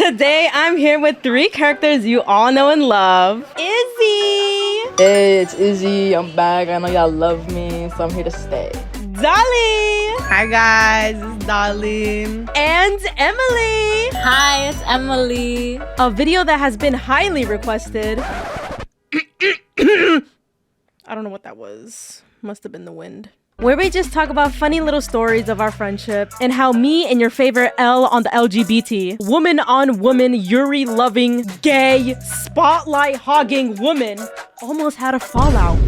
Today I'm here with 3 characters you all know and love. Izzy! Hey, it's Izzy. I'm back. I know y'all love me, so I'm here to stay. Dolly! Hi guys, it's Dolly. And Emily! Hi, it's Emily. A video that has been highly requested. I don't know what that was. Must have been the wind. Where we just talk about funny little stories of our friendship and how me and your favorite L on the LGBT, woman on woman, Yuri loving, gay, spotlight hogging woman almost had a fallout.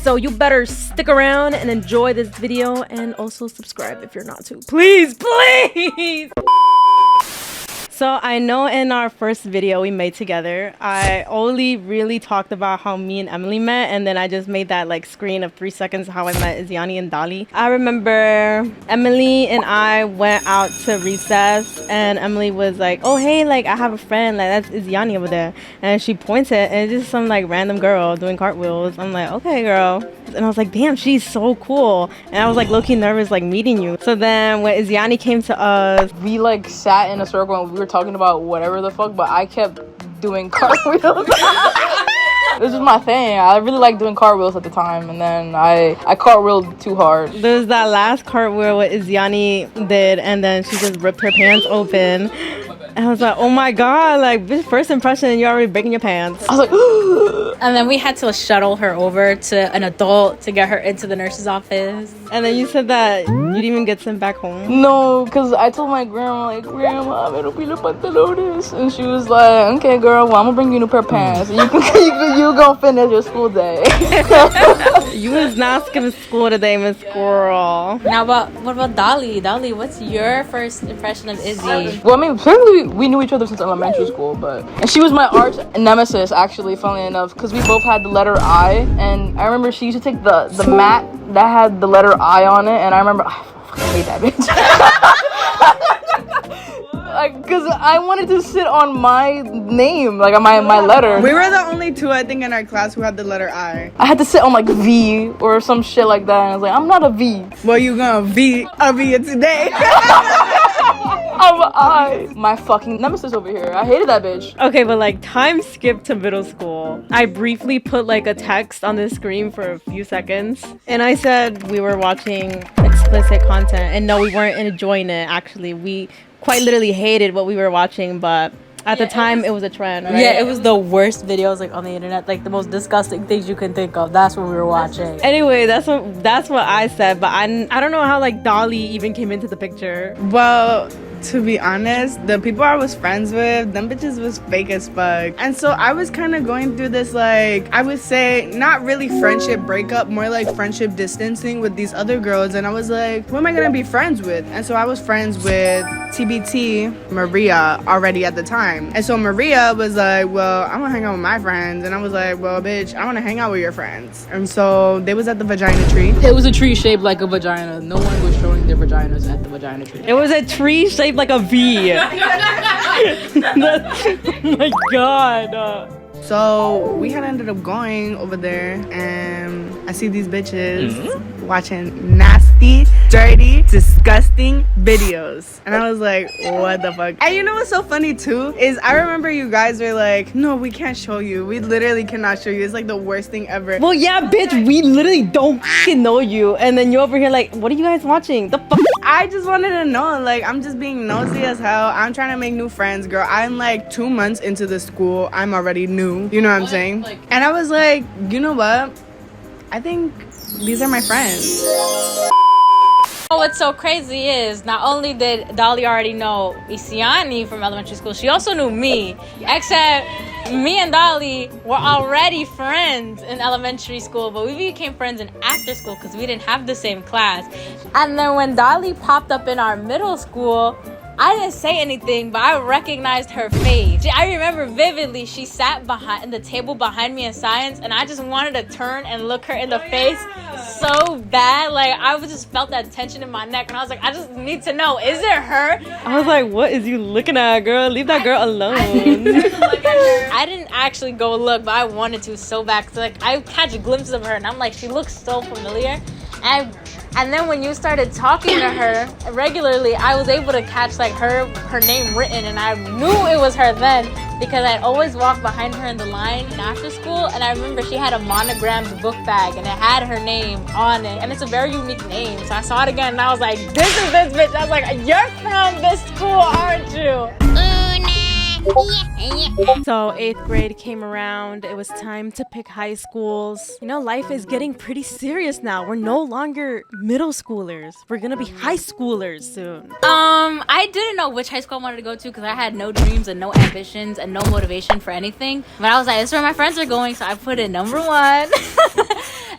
So you better stick around and enjoy this video and also subscribe if you're not to. Please, please! So I know in our first video we made together, I only really talked about how me and Emily met, and then I just made that like screen of 3 seconds how I met Iziani and Dolly. I remember Emily and I went out to recess, and Emily was like, oh hey, like I have a friend, like that's Iziani over there. And she pointed, and it's just some like random girl doing cartwheels. I'm like, okay girl. And I was like, damn, she's so cool. And I was like low-key nervous like meeting you. So then when Iziani came to us, we like sat in a circle and we were talking about whatever the fuck, but I kept doing cartwheels. This is my thing. I really liked doing cartwheels at the time, and then I cartwheeled too hard. There was that last cartwheel what Iziani did, and then she just ripped her pants open. And I was like, oh my god, like first impression and you're already breaking your pants. I was like, And then we had to shuttle her over to an adult to get her into the nurse's office. And then you said that you didn't even get sent back home. no, because I told my grandma, like, grandma, me rompí los pantalones. And she was like, okay girl, well I'm gonna bring you a new pair of pants. And you gonna finish your school day. You was not skipping school today, Miss Squirrel. Now, what about Dolly? Dolly, what's your first impression of Izzy? Well, I mean, technically we knew each other since elementary school, and she was my arch nemesis, actually, funnily enough, because we both had the letter I, and I remember she used to take the mat that had the letter I on it, and I remember, I fucking hate that bitch. Because I wanted to sit on my name, like on my letter. We were the only 2, I think, in our class who had the letter I. I had to sit on like V or some shit like that, and I was like, I'm not a V. Well, you gonna be a V today. My fucking nemesis over here. I hated that bitch. Okay, but like time skip to middle school. I briefly put like a text on the screen for a few seconds, and I said we were watching explicit content, and no, we weren't enjoying it. Actually, we quite literally hated what we were watching, but at the time it was a trend, right? Yeah, it was the worst videos like on the internet, like the most disgusting things you can think of. That's what we were watching. Anyway, that's what I said, but I don't know how like Dolly even came into the picture. Well, to be honest, the people I was friends with, them bitches was fake as fuck. And so I was kind of going through this, like, I would say, not really friendship breakup, more like friendship distancing with these other girls. And I was like, who am I gonna be friends with? And so I was friends with TBT, Maria, already at the time. And so Maria was like, well, I'm gonna hang out with my friends. And I was like, well, bitch, I wanna hang out with your friends. And so they was at the vagina tree. It was a tree shaped like a vagina. No one was showing their vaginas at the vagina tree. It was a tree shaped like a V. Oh my god. So we had ended up going over there, and I see these bitches watching nasty, dirty, disgusting videos. And I was like, what the fuck? And you know what's so funny too? Is I remember you guys were like, no, we can't show you. We literally cannot show you. It's like the worst thing ever. Well, yeah, bitch, we literally don't fucking know you. And then you're over here like, what are you guys watching? The fuck? I just wanted to know, like, I'm just being nosy as hell. I'm trying to make new friends, girl. I'm like 2 months into the school. I'm already new. You know what I'm saying? And I was like, you know what? I think these are my friends. What's so crazy is not only did Dolly already know Iziani from elementary school, she also knew me. Except me and Dolly were already friends in elementary school, but we became friends in after school because we didn't have the same class. And then when Dolly popped up in our middle school, I didn't say anything, but I recognized her face. I remember vividly, she sat behind the table behind me in science, and I just wanted to turn and look her in the face so bad. Like, I just felt that tension in my neck, and I was like, I just need to know, is it her? I was like, what is you looking at, girl? Leave that girl alone. I didn't actually go look, but I wanted to so bad. Cause like I catch glimpses of her, and I'm like, she looks so familiar. And And then when you started talking to her regularly, I was able to catch like her name written, and I knew it was her then because I'd always walk behind her in the line after school, and I remember she had a monogrammed book bag and it had her name on it, and it's a very unique name. So I saw it again and I was like, this is this bitch. I was like, you're from this school, aren't you? So 8th grade came around. It was time to pick high schools. You know, life is getting pretty serious now. We're no longer middle schoolers. We're gonna be high schoolers soon. I didn't know which high school I wanted to go to because I had no dreams and no ambitions and no motivation for anything. But I was like, this is where my friends are going, so I put it number 1.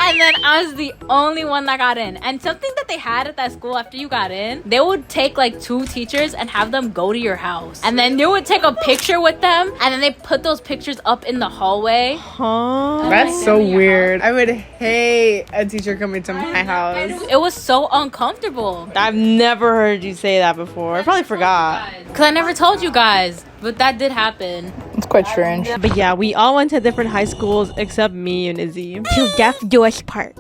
And then I was the only one that got in. And something that they had at that school after you got in, they would take like 2 teachers and have them go to your house. And then you would take a picture with them, and then they put those pictures up in the hallway. Huh? That's so weird. I would hate a teacher coming to my house. It was so uncomfortable. I've never heard you say that before. I probably forgot. Because I never told you guys, but that did happen. It's quite strange. But yeah, we all went to different high schools except me and Izzy. To deaf Jewish part.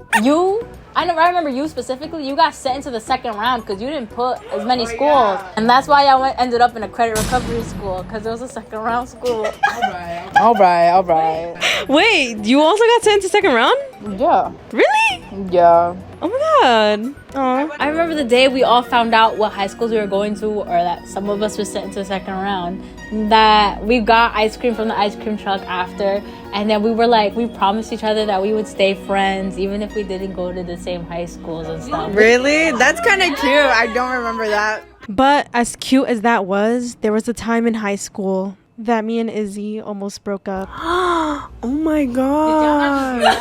I remember you specifically, you got sent into the 2nd round because you didn't put as many schools. And that's why I ended up in a credit recovery school, because it was a 2nd round school. All right. Wait, you also got sent to 2nd round? Yeah. Really? Yeah. Oh my god. Oh. I remember the day we all found out what high schools we were going to, or that some of us were sent into the 2nd round, that we got ice cream from the ice cream truck after, and then we were like, we promised each other that we would stay friends even if we didn't go to the same high schools and stuff. Really? That's kind of cute. I don't remember that. But as cute as that was, there was a time in high school that me and Izzy almost broke up. Oh my god.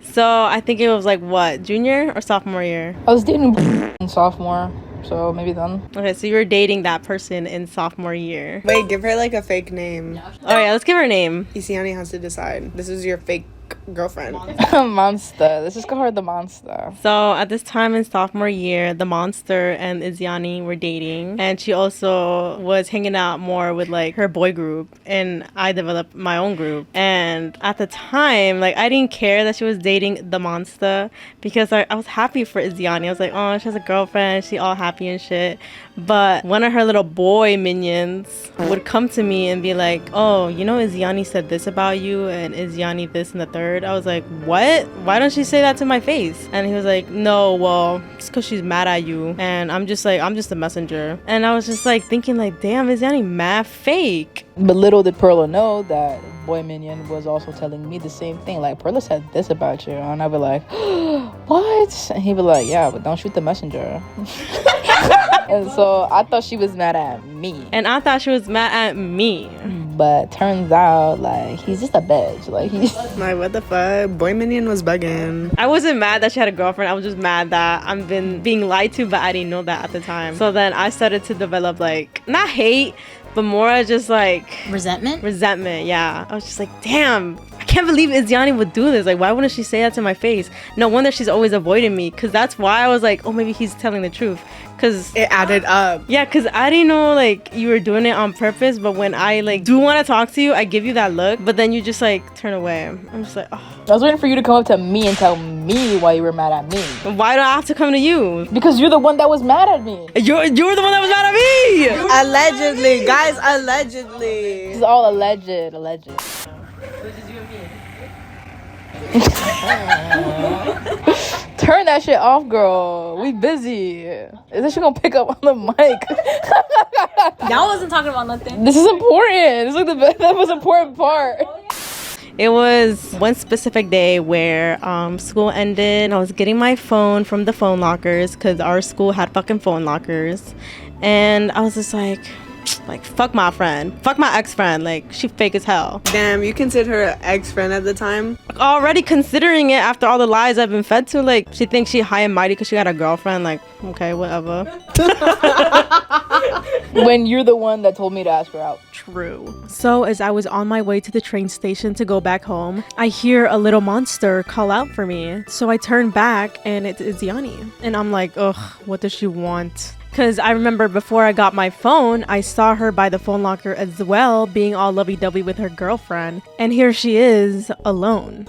So I think it was like what, junior or sophomore year? I was dating in sophomore, so maybe then. Okay, so you were dating that person in sophomore year. Wait, give her like a fake name. Oh yeah, let's give her a name. Isiani has to decide. This is your fake girlfriend. Monster. Let's just call her the Monster. So at this time in sophomore year, the Monster and Iziani were dating, and she also was hanging out more with like her boy group, and I developed my own group. And at the time, like, I didn't care that she was dating the Monster because I was happy for Iziani. I was like, oh, she has a girlfriend, she all happy and shit. But one of her little boy minions would come to me and be like, oh, you know, Iziani said this about you, and Iziani this and the third. I was like, what? Why don't she say that to my face? And he was like, no, well, it's because she's mad at you. And I'm just a messenger. And I was just like thinking like, damn, Iziani mad fake. But little did Perla know that boy minion was also telling me the same thing. Like, Perla said this about you. And I'd be like, what? And he'd be like, yeah, but don't shoot the messenger. And so I thought she was mad at me. And I thought she was mad at me. But turns out, like, he's just a bitch. Like, he's... Like, what the fuck? Boy minion was bugging. I wasn't mad that she had a girlfriend. I was just mad that I'm being lied to, but I didn't know that at the time. So then I started to develop, like, not hate, but more just like Resentment, yeah. I was just like, damn, I can't believe Iziani would do this. Like, why wouldn't she say that to my face? No wonder she's always avoiding me, because that's why I was like, oh, maybe he's telling the truth, because it added up. Yeah, because I didn't know like you were doing it on purpose, but when I like do want to talk to you, I give you that look, but then you just like turn away. I'm just like, oh. I was waiting for you to come up to me and tell me why you were mad at me. Why do I have to come to you? Because you're the one that was mad at me. You're the one that was mad at me. Allegedly, guys, allegedly. This is all alleged. Turn that shit off, girl. We busy. Is this shit gonna pick up on the mic? Y'all wasn't talking about nothing. This is important. This is like the most important part. It was one specific day where school ended. I was getting my phone from the phone lockers, because our school had fucking phone lockers. And I was just like, fuck my friend. Fuck my ex-friend. Like, she fake as hell. Damn, you consider her an ex-friend at the time? Already considering it after all the lies I've been fed to. Like, she thinks she high and mighty because she got a girlfriend. Like, okay, whatever. When you're the one that told me to ask her out. True. So as I was on my way to the train station to go back home, I hear a little monster call out for me. So I turn back and it's Iziani. And I'm like, ugh, what does she want? Because I remember before I got my phone, I saw her by the phone locker as well, being all lovey-dovey with her girlfriend. And here she is, alone.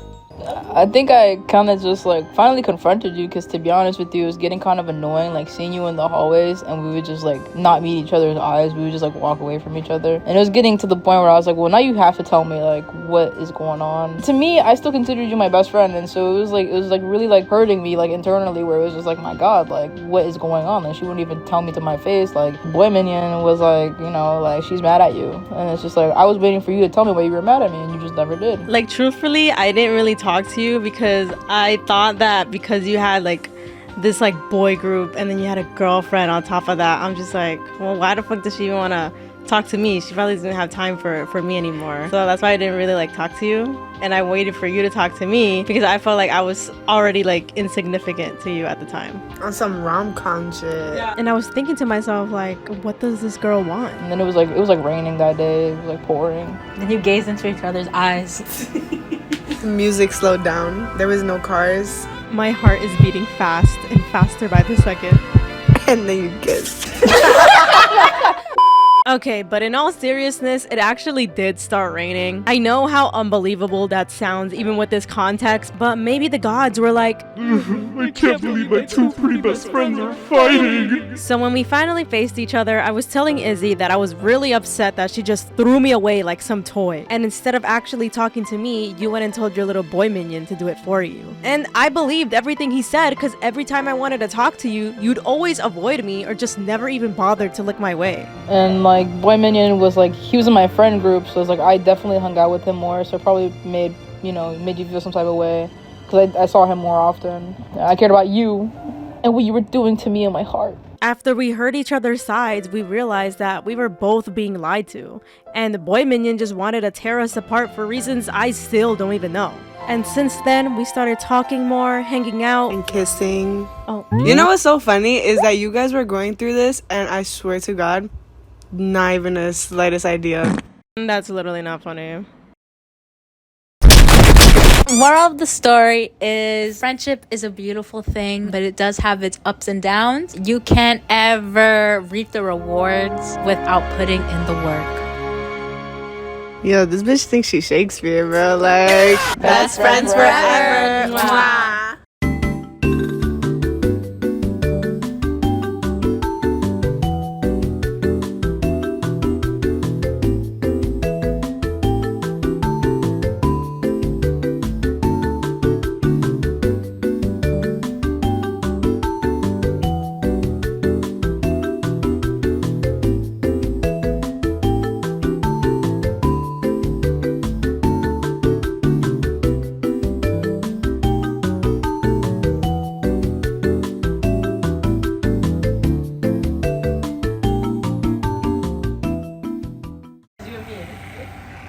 I think I kind of just like finally confronted you because to be honest with you, it was getting kind of annoying like seeing you in the hallways and we would just like not meet each other's eyes. We would just like walk away from each other. And it was getting to the point where I was like, well, now you have to tell me like what is going on. To me, I still considered you my best friend. And so it was like really like hurting me like internally where it was just like, my God, like what is going on? Like she wouldn't even tell me to my face. Like boy minion was like, you know, like she's mad at you. And it's just like, I was waiting for you to tell me why you were mad at me and you just never did. Like truthfully, I didn't really talk to you because I thought that because you had like this like boy group and then you had a girlfriend on top of that, I'm just like, well, why the fuck does she even want to talk to me? She probably doesn't have time for me anymore. So that's why I didn't really like talk to you. And I waited for you to talk to me because I felt like I was already like insignificant to you at the time. On some rom-com shit. Yeah. And I was thinking to myself like, what does this girl want? And then it was like raining that day. It was like pouring. Then you gazed into each other's eyes. The music slowed down. There was no cars. My heart is beating fast and faster by the second. And then you kissed. Okay, but in all seriousness, it actually did start raining. I know how unbelievable that sounds even with this context, but maybe the gods were like, I can't believe my two pretty best friends are fighting. So when we finally faced each other, I was telling Izzy that I was really upset that she just threw me away like some toy. And instead of actually talking to me, you went and told your little boy minion to do it for you. And I believed everything he said because every time I wanted to talk to you, you'd always avoid me or just never even bothered to look my way. And like boy minion was like, he was in my friend group, so it's like I definitely hung out with him more, so it probably made you feel some type of way because I saw him more often. I cared about you and what you were doing to me in my heart. After we heard each other's sides, we realized that we were both being lied to, and the boy minion just wanted to tear us apart for reasons I still don't even know. And since then, we started talking more, hanging out, And kissing. Oh, You know what's so funny is that you guys were going through this, and I swear to God, not even the slightest idea. that's literally not funny. Moral of the story is friendship is a beautiful thing, but it does have its ups and downs. You can't ever reap the rewards without putting in the work. Yo, this bitch thinks she's Shakespeare, bro. Like, Best friends forever. Mwah.